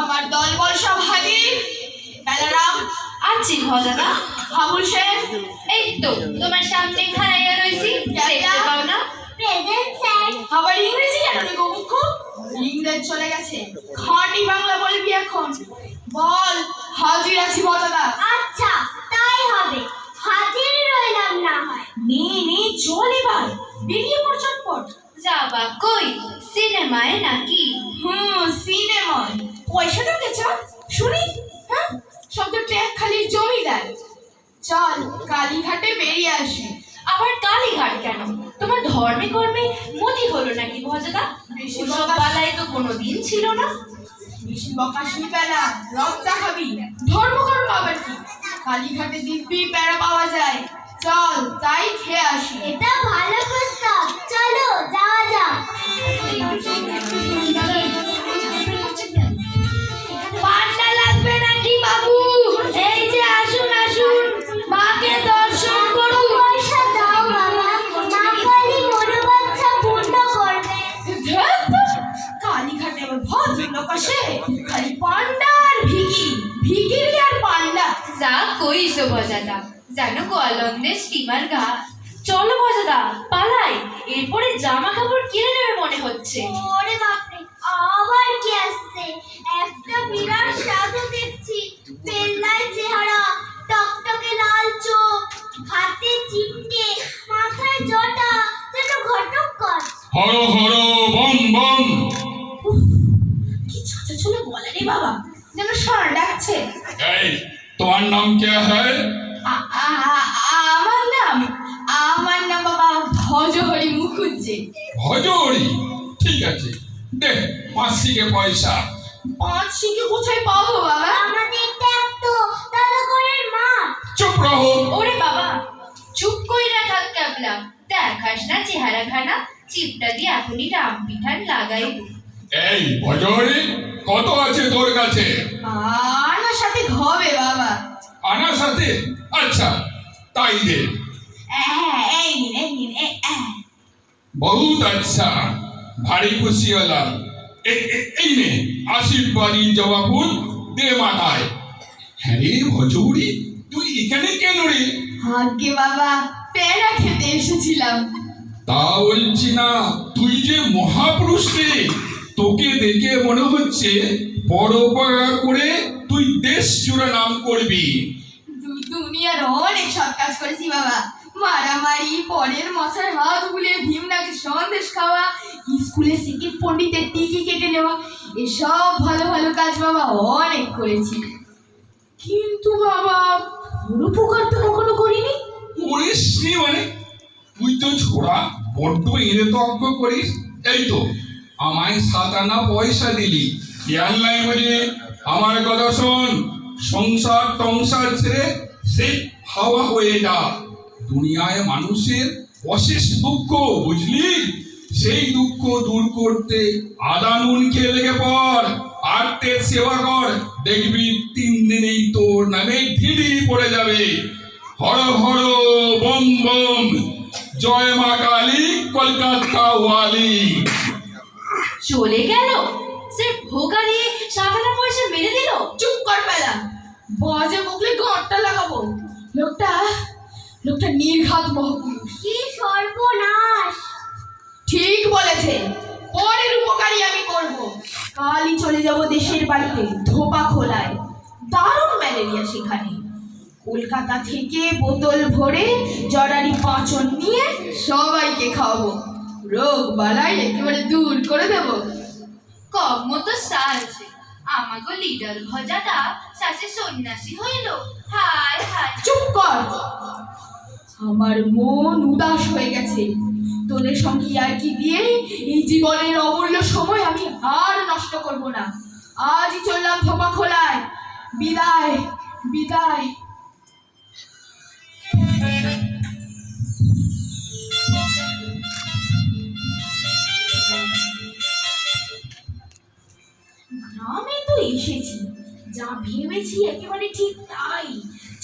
আমার দলবল সব হাজির। বেলারাম আছি ভজাদা। হাবুল শেখ এই তো তোমার সামনে খাড়াইয়া রইছি, দেখতে পাও না? Present sir. আবার ইংরেজি কেন রে গোমুখ? ইংরেজ চলে গেছে, খাঁটি বাংলা বলবি এখন। বল হাজির আছি ভজাদা। আচ্ছা তাই হবে, হাজিরই রইলাম না হয়। নে চল এবার, বেরিয়ে পড় চটপট। যাবা কই? সিনেমায় নাকি? সিনেমায়। পয়সা ঢুকেছ শুনি? হ্যাঁ, সব তো ট্যাগ খালির জমিদার। চল কালীঘাটে বেরিয়ে আসি। আবার কালীঘাট কেন? তোমার ধর্মে কর্মে মতি হলো নাকি ভজাদা? বেশি ওসব বকা- পালায় তো কোনোদিন ছিল না। বেশি বকা শুনবে না, রক্তা খাবি। ধর্মকর্ম আবার কি? কালীঘাটে দিব্যি প্যারা পাওয়া যায়। চল তাই খেয়ে আসি। এটা ভালো প্রস্তাব, চলো যাওয়া যাক। পান্ডা লাগবে নাকি বাবু? এই যে আসুন আসুন, মাকে দর্শন করুন। পয়সা দাও বাবা, না খালি মরু বাচ্চা পূর্ণ করবে। ধ্যাৎ, কালীঘাটে আবার ভদ্রলোক আসে, খালি পান্ডা আর ভিখিরি আর পান্ডা। যা কইছো ভজাদা, জানো গোয়ালন্দের স্টিমার ঘাট। চলো ভজাদা পালাই, এরপরে জামা কাপড় কিনে নেবে মনে হচ্ছে। ওরে বাপরে, আবার কি আসছে? একটা বিরাট সাধু দেখছি, পেল্লায় চেহারা, টকটকে লাল চোখ, হাতে চিমটে, মাথায় জটা, যেন ঘটক। Har Har bomb bomb. কি ছোট ছোট বলে রে বাবা, যেন ষাঁড় ডাকছে। এই তোমার নাম কে হ্যায়? আমার নাম বাবা ভজহরি মুখুজ্জে। ভজহরি? ঠিক আছে, দে 5 পয়সা। 5 শিখে কোথায় পাবো বাবা? আমাদের তো দাদা করের মা। চুপ রহো। ওরে বাবা, চুপ কইরা থাক ক্যাবলা, দেখাস না চেহারা খানা, চিপটা দিয়ে এখনই রাম পিঠান লাগাই। এই ভজহরি, কত আছে তোর কাছে? আমার সাথে হবে বাবা। আনার সাথে? আচ্ছা তাই দে। এই নিন। বহুত আচ্ছা, ভারী খুশি হলাম। এই নে আশীর্বাদী জবা ফুল, দে মাথায়। হ্যাঁ রে ভজহরি, তুই এখানে কেন রে? আগে বাবা প্যারা খেতে এসেছিলাম। তা বলছি না, তুই যে মহাপুরুষ রে, তোকে দেখে মনে হচ্ছে পরোপকার করে তুই দেশ জুড়ে নাম করবি। দুনিয়ার অনেক সৎ কাজ করেছি বাবা। মারামারি, পরের মশার হাত বুলিয়ে ভীমনাকে সন্দেশ খাওয়া, স্কুলে সিকিট পণ্ডিতের টিকি কেটে নেওয়া, এসব ভালো ভালো কাজ বাবা অনেক করেছি। কিন্তু বাবা পরোপকার তো কখনো করিনি। করিস নি মানে? তুই তো ছোড়া বড্ড এনে তজ্ঞ করিস। এই তো আমায় 7 আনা পয়সা দিলি, খেয়াল নাই বলে। আমার কথা শোন, সংসার টংসার ছেড়ে সে হাওয়া হয়ে যা। দুনিয়ায় মানুষের অশেষ দুঃখ, বুঝলি? সেই দুঃখ দূর করতে আদা নুন খেয়ে লেগে পড়, আত্মের সেবা কর, দেখবি 3 দিনেই তোর নামে ঢিড়ি পড়ে যাবে। হর হর বম বম, জয় মা কালী, কলকাতা ওয়ালি। চলে গেল? সে ভোকা দিয়ে 7 আনা পয়সা মেরে দিল। চুপ কর পেলা, বাজে বকলে গাঁটটা লাগাবো। লোকটা নির্ঘাত মহাপুরুষ। কি সর্বনাশ! ঠিক বলেছে, পরের উপকারী আমি করব। কালই চলে যাব দেশের বাড়িতে, ধোপা খোলায়। দারুণ ম্যালেরিয়া সেখানে। কলকাতা থেকে বোতল ভরে জরারি পাঁচন নিয়ে সবাইকে খাওয়াবো, রোগ বালাই একেবারে দূর করে দেবো। কম মতো সাজে আমাগো লিডার ভজাদা সাসে সন্ন্যাসী হইল। হায় হায়। চুপ কর, আমার মন উদাস হয়ে গেছে। তোদের সঙ্গে আর কি দিয়ে এই জীবনের অমূল্য সময় আমি আর নষ্ট করব না। আজই চললাম ধোপা খোলায়। বিদায় বিদায়। গ্রামে তো এসেছি, যা ভেবেছি একেবারে ঠিক তাই।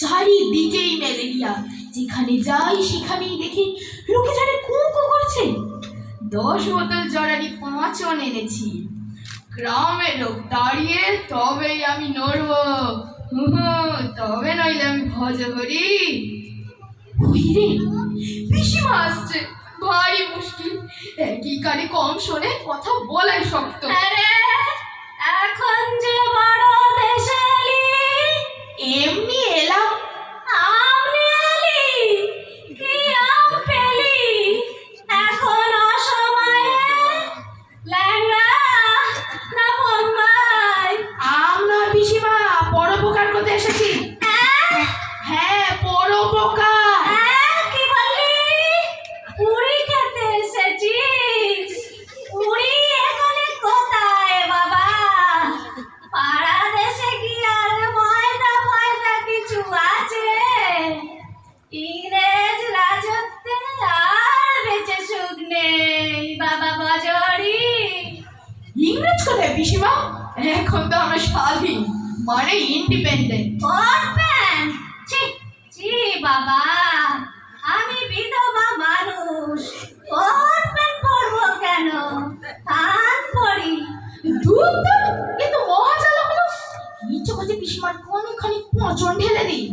চারিদিকেই ম্যালেরিয়া, যেখানে যাই সেখানেই দেখি লোকে যারা কু কু করছে। 10 বোতল জরারি পাঁচন এনেছি। গ্রামের লোক দাঁড়িয়ে তবেই আমি নড়বো। তবে নইলে আমি ভজ করি। ওই রে, পিসিমা আসছে, ভারী মুশকিল। একই কানে কম শোনে, কথা বলাই শক্ত। আরে এখন যে বড় দেশে এলি, এমনি এলাম। আমনি এলি কি আম পেলি এখন অসময়ে, ল্যাংড়া না বোম্বাই? আম নয় পিসিমা, পরোপকার করতে এসেছি। হ্যাঁ, পরোপকার। কি বললি? পুরি খেতে এসেছিস? পুরি এখানে কোথায় বাবা? পাড়া দেশে কি আর ময়দা ফয়দা কিছু আছে? ইংরেজ রাজত্বে আর বেঁচে সুখ নেই বাবা বজরি। ইংরেজ কোথায় পিসিমা? এখন তো আমরা স্বাধীন, মানে ইন্ডিপেন্ডেন্ট। পড়বেন? ছি ছি বাবা, আমি বিধবা মানুষ, পড়বেন পড়বো কেন? কান পড়ি। দুধ দুধ, কিন্তু মহা জ্বালা হলো। ইচ্ছে করছে পিসিমার কোনখানি পচন ঢেলে দিই।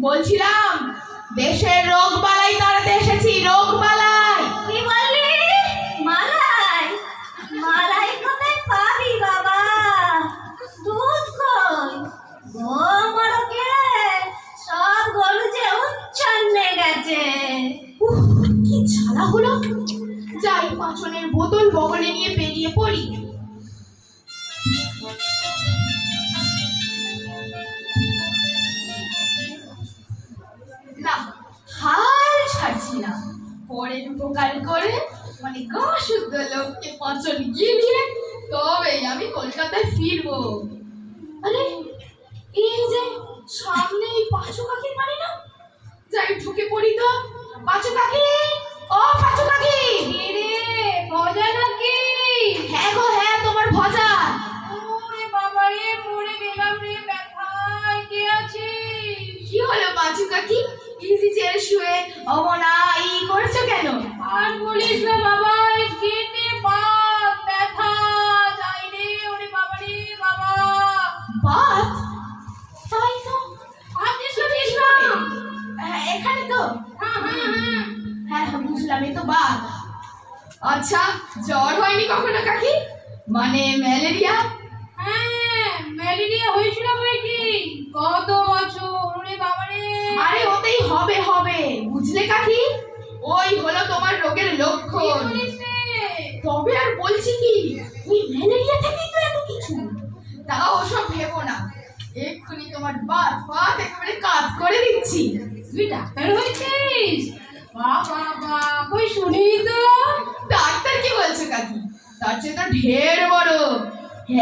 বলছিলাম, দেশের রোগ বালাই তাড়াতে এসেছি, রোগ বালাই। কি বললি? মালাই? মালাই কোথায় পাবি বাবা? দুধ কই? গোমরকে সব গরু যে উচ্ছন্নে গেছে। কি জ্বালা হলো। যাই, পাচনের বোতল বগলে নিয়ে বেরিয়ে পড়ি। না, হাল ছাড়ছি না। পরের উপকার করে, মানে গা শুদ্ধ লোককে পাচন গিলিয়ে তবেই আমি কলকাতায় ফিরবো। আরে, এই যে সামনে এই পাঁচু কাকির বাড়ি না? যাই, ঢুকে পড়ি তো। পাঁচু কাকি, ও পাঁচু কাকি। রে ভজা নাকি? হ্যাঁ গো হ্যাঁ, তোমার ভজা। ওরে বাবা রে, মরে গেলাম রে ব্যথায়। কে আছিস? কি হলো পাঁচু কাকি? ইজি চেয়ারে শুয়ে অমনা ই করছো কেন? আর বলিস না বাবা, এই গেটে বাত ব্যথা। যাই রে, ওরে বাবা রে বাবা। বাত? তাই তো। আপনি শুনিস না? হ্যাঁ, এখানে তো। হ্যাঁ হ্যাঁ হ্যাঁ। হ্যাঁ হ্যাঁ, বুঝলাম, এই তো বাত। আচ্ছা, জ্বর হয়নি কখনো কাকি? মানে ম্যালেরিয়া? হ্যাঁ, ম্যালেরিয়া হয়েছিল বই কি গত বছর। ওরে বাবা রে। আরে ওতেই হবে হবে, বুঝলে কাকি? ওই হলো তোমার রোগের কি লক্ষণ। বলিস রে? তবে আর বলছি কি, ওই ম্যালেরিয়া থেকেই তো এত কিছু। তাও ওসব ভেবো না, এক্ষুনি তোমার বাত ফাত একেবারে কাজ করে দিচ্ছি। তুই ডাক্তার হয়েছিস? বাবা বা, কই শুনি তো। ডাক্তার কি বলছো কাকি? তার চেয়ে তো ঢের বড়,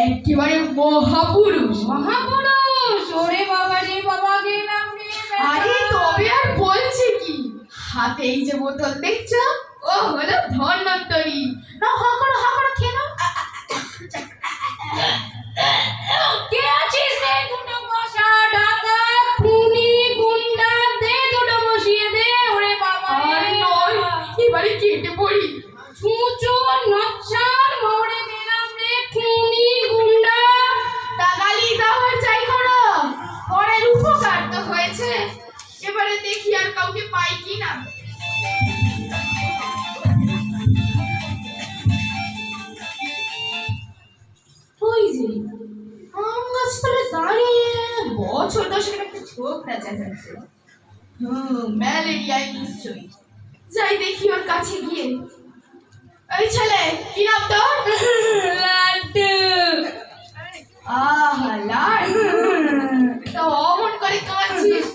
একেবারে মহাপুরুষ। মহাপুরুষ? ওরে বাবা রে বাবা, গেলাম রে ব্যথা। আরে তবে আর বলছি কি, হাতে এই যে বোতল দেখছো, ও হলো ধন্বন্তরী। না, হা করো খেয়ে নাও। কে আছিস রে? দুটো বসা ডাকা খুনি গুন্ডা, দে দুটো বসিয়ে দে। ওরে বাবা আর রে। নয়, এবারে কেটে পড়ি। ছুঁচো নচ্ছার, মরে গেলাম রে খুনি গুন্ডা। টাকালি দাও আর যাই করো, পরের উপকার তো হয়েছে। এবারে দেখি আর কাউকে পাই কি না। ওই যে আম গাছতলে দাঁড়িয়ে বছর দশের একটা ছোকরা চেঁচাচ্ছে। ম্যালেরিয়ায় নিশ্চয়ই। যাই দেখি ওর কাছে গিয়ে। এই ছেলে, কি নাম তোর? লাড্ডু। আহা, লাড্ডু। তা অমন করে কাঁদছিস,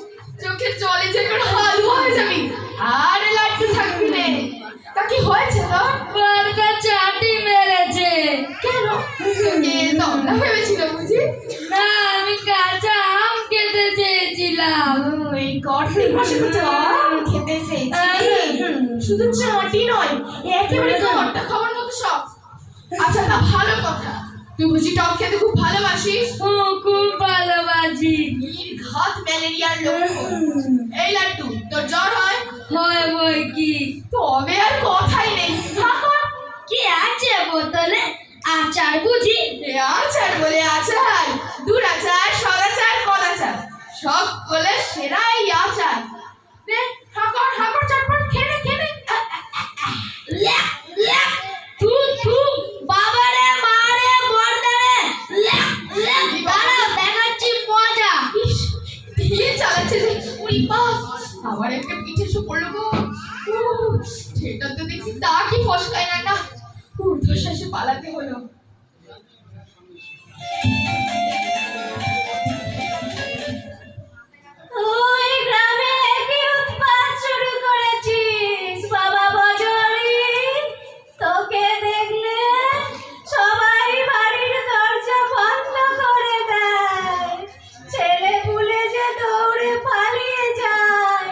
চোখের জলে যে করে হালুয়া হয়ে যাবি। আরে লাড্ডু থাকবি রে। তা কি হয়েছে তোর? বারটা চাটি মেরেছে। কেন? তোকে দমনা ভেবেছিল বুঝি? না, আমি কাঁচা আম খেতে চেয়েছিলাম। এই কার্তিক মাসে তো আম খেতে চেয়েছিস। শুধু চাটি নয়, একেবারে ঘন্টা খাবার মতো সব। আচ্ছা, তা ভালো কথা। তুই বুঝি টক খেতে খুব ভালোবাসিস? খুব ভালোবাসি। নির্ঘাত ম্যালেরিয়ার লক্ষণ। এই লাড্ডু, তোর জ্বর হয়? হয় বই কি? তবে আর কথাই নেই। থাক। কি আছে বোতলে? আচার বুঝি? এ আচার বলে আচার, দুরাচার, সদাচার, কদাচার, সকলের সেরা এই আচার। নে, হাঁকর হাঁকর চটপট খেলে খেলে। ল্যাক ল্যাক থু থু বাবারে মারে মর্দারে ল্যাক ল্যাক দাঁড়াও দেখাচ্ছি মজা। ইস, দিয়ে চালাচ্ছে যে, উরি বাস, আমার একটা পিঠে এসে পড়লো গো। সেটা তো দেখছি তা কি ফসকায় না না, ঊর্ধ্বশ্বাসে পালাতে হলো। ওই গ্রামে কি উৎপাত শুরু করেছিস বাবা বজরি? তোকে দেখলে সবাই বাড়ির দরজা বন্ধ করে দেয়, ছেলে পুলে যে দৌড়ে পালিয়ে যায়,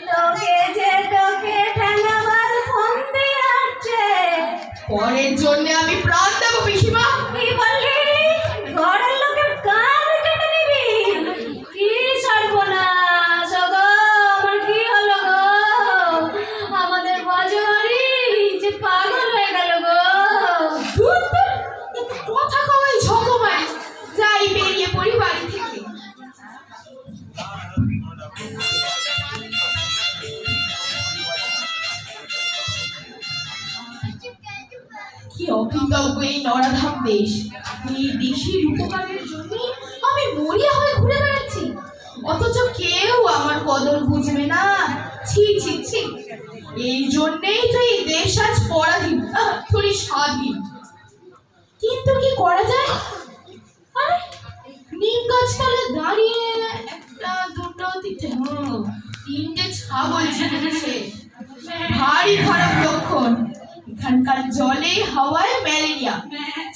লোকে যে তোকে ঠেঙাবার ফন্দি আনছে। পরের জন্য আমি প্রাণ দেবো পিসিমা। কি বললি? ঘরের লোকের কান কেটে নিবি? কি সর্বনাশ গো, আমার কি হলো গো? আমাদের বজরি যে পাগল হয়ে গেল গো। ধুর, ধুর, একটু কথা কওয়াই ঝকমারি, যাই বেরিয়ে পড়ি বাড়ি থেকে। কি অকৃতজ্ঞ এই নরাধাম দেশ! এই দেশের উপকারের জন্য আমি মরিয়া হয়ে ঘুরে বেড়াচ্ছি, অথচ কেউ আমার কদর বুঝবে না। ছি ছি ছি, এই জন্যেই তো এই দেশ আজ পরাধীন, থরি স্বাধীন। কিন্তু কি করা যায়? আরে, নিম গাছতলে দাঁড়িয়ে একটা দুটো তিনটে ছাগল ঝুঁকেছে, ভারী খারাপ লক্ষণ। এখানকার জলে হাওয়ায় ম্যালেরিয়া,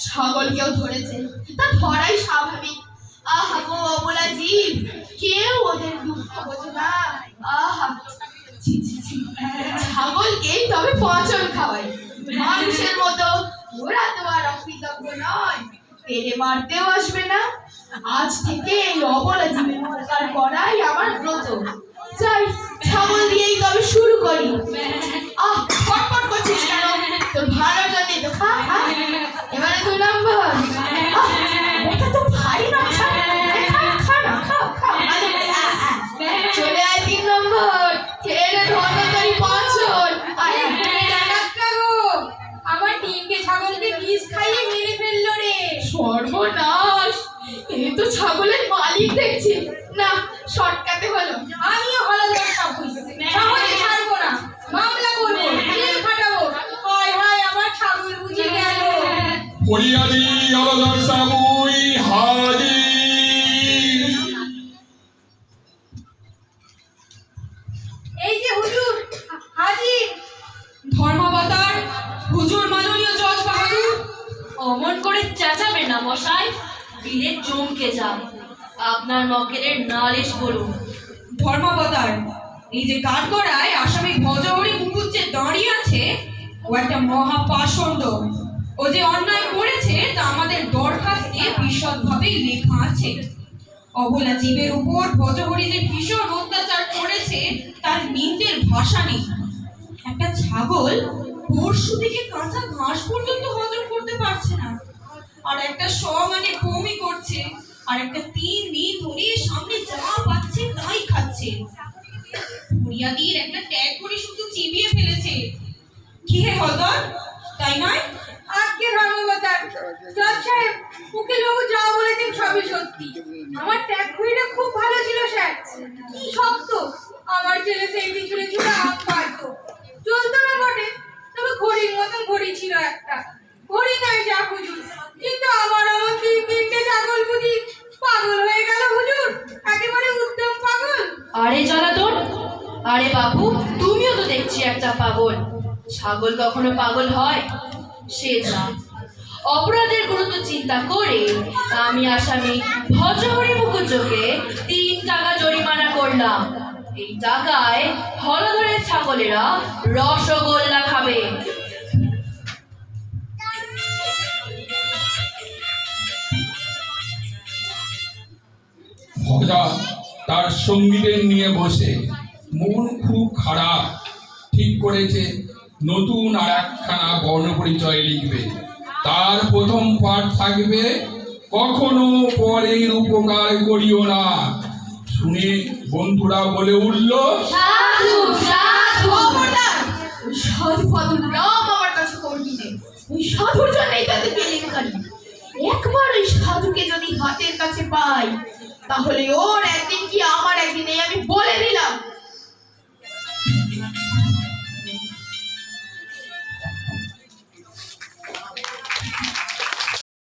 ছাগলকেও ধরেছে, তা ধরাই স্বাভাবিক। আহা গো অবলা জীব, কেউ ওদের দুঃখ বোঝে না। আহা, ছি ছি ছি, ছাগলকেই তবে পচন খাওয়াই, মানুষের মতো ওরা তো আর অকৃতজ্ঞ নয়, তেড়ে মারতেও আসবে না। আজ থেকে এই অবলা জীবের উপকার করাই আমার ব্রত। যাই, ছাগল দিয়েই তবে শুরু করি। আহ, ফটফট করছিস কেন? তোর ভালো জন্যে তো খা খা। এবারে 2 নম্বর। এটা তো ভারী নকশা, খা খা না, খাও খাও। চলে আয় 3 নম্বর, খেলে ধন্যতারি পাঁচন। আমার তিনটে ছাগলকে বিষ খাইয়ে মেরে ফেললো রে। সর্বনাশ, এ তো ছাগলের মালিক দেখছি। না, শর্টকাটে হলো। আমিও হলদার সাপুই, সহজে ছাড়বো না, মামলা করবো, জেল খাটাবো। হায় হায়, আমার ছাগল বুঝে গেল। ফরিয়াদি হলদর সাবুই হাজির। এই যে হুজুর হাজির। ধর্মাবতার হুজুর মাননীয় জজ বাহাদুর। অমন করে চেঁচাবে না মশাই, দিলে চমকে যান। আপনার মক্কেলের নালিশ করুন। ধর্মাবতার, এই যে কাঠগড়ায় আসামি ভজহরি মুকুট যে দাঁড়িয়ে আছে, ও একটা মহাপাষণ্ড। ও যে অন্যায় করেছে তা আমাদের দরখাস্তে বিশদভাবে লেখা আছে। অবলা জীবের উপর ভজহরি যে ভীষণ অত্যাচার করেছে তার নিন্দের ভাষা নেই। একটা ছাগল পরশু থেকে কাঁচা ঘাস পর্যন্ত হজম করতে পারছে না, আর একটা মানে বমি করছে, আর একটা 3 দিন ধরে সামনে যা পাচ্ছে তাই খাচ্ছে। ফরিয়াদির একটা ট্যাগ করে শুধু চিবিয়ে ফেলেছে। কি হে হলদর, তাই নয়? আজকে ধর্মবতার জজ সাহেব, উকিল বাবু যা বলেছেন সবই সত্যি। আমার ট্যাগ খুঁড়িটা খুব ভালো ছিল স্যার, কি শক্ত। আমার ছেলে সেই পিছনে ছুটে হাত পারতো, চলতো না বটে, তবে ঘড়ির মতন ঘড়ি ছিল একটা। ঘড়ি নয় যা হুজুর, কিন্তু আমার তিনটে ছাগল বুঝি পাগল হয়ে গেল হুজুর, একেবারে উত্তম পাগল। আরে জ্বালাতন, আরে বাবু, তুমিও তো দেখছি একটা পাগল। ছাগল কখনো পাগল হয়? সে যা, অপরাধের গুরুত্ব চিন্তা করে আমি আসামি ভজহরি মুকুজ্জকে 3 টাকা জরিমানা করলাম। এই টাকায় হলধরের ছাগলেরা রসগোল্লা খাবে। ভজা তার সঙ্গীদের নিয়ে বসে মন খুব খারাপ, ঠিক করেছে নতুন আর একখানা বর্ণপরিচয় লিখবে। তার প্রথম পাঠ থাকবে কখনো পরের উপকার করিও না। শুনে বন্ধুরা বলে উঠল, সাধু সাধু খবরদার! ওই সাধু ফাধুর নাম আমার কাছে করবি না। ওই সাধুর জন্যই তাদের কেলেঙ্কারি। একবার ওই সাধুকে যদি হাতের কাছে পাই, তাহলে ওর একদিন কি আমার একদিন, এই আমি বলে দিলাম।